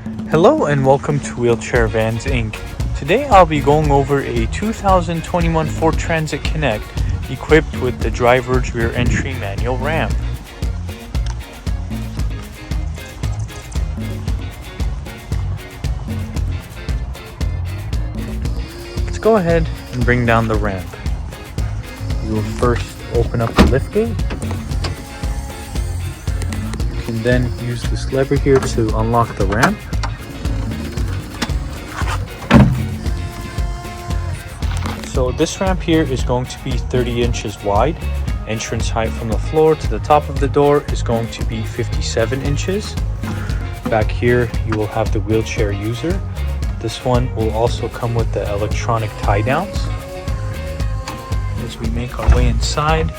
Hello and welcome to Wheelchair Vans Inc. Today I'll be going over a 2021 Ford Transit Connect equipped with the Driverge rear entry manual ramp. Let's go ahead and bring down the ramp. We will first open up the liftgate. You can then use this lever here to unlock the ramp. So this ramp here is going to be 30 inches wide. Entrance height from the floor to the top of the door is going to be 57 inches. Back here you will have the wheelchair user. This one will also come with the electronic tie downs. As we make our way inside,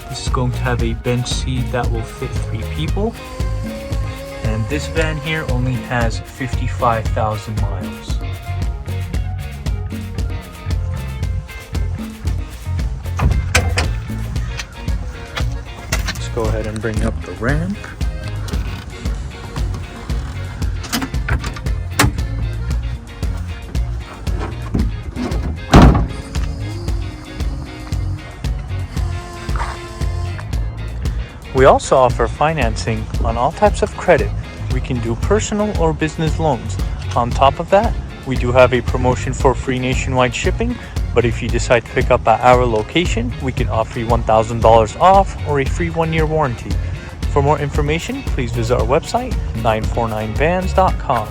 this is going to have a bench seat that will fit 3 people. And this van here only has 55,000 miles. Go ahead and bring up the ramp. We also offer financing on all types of credit. We can do personal or business loans. On top of that, we do have a promotion for free nationwide shipping. But if you decide to pick up at our location, we can offer you $1,000 off or a free 1-year warranty. For more information, please visit our website, 949vans.com.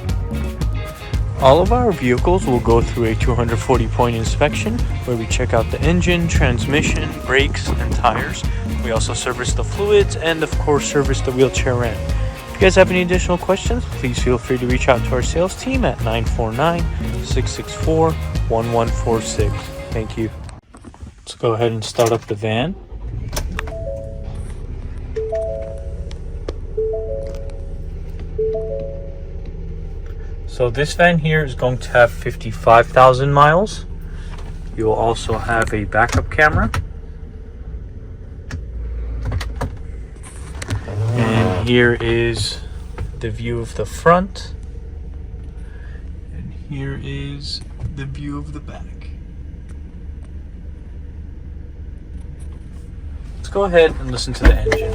All of our vehicles will go through a 240-point inspection where we check out the engine, transmission, brakes, and tires. We also service the fluids and, of course, service the wheelchair ramp. If you guys have any additional questions, please feel free to reach out to our sales team at 949-664-1146. Thank you. Let's go ahead and start up the van. So this van here is going to have 55,000 miles. You will also have a backup camera. And here is the view of the front. And here is the view of the back. Let's go ahead and listen to the engine.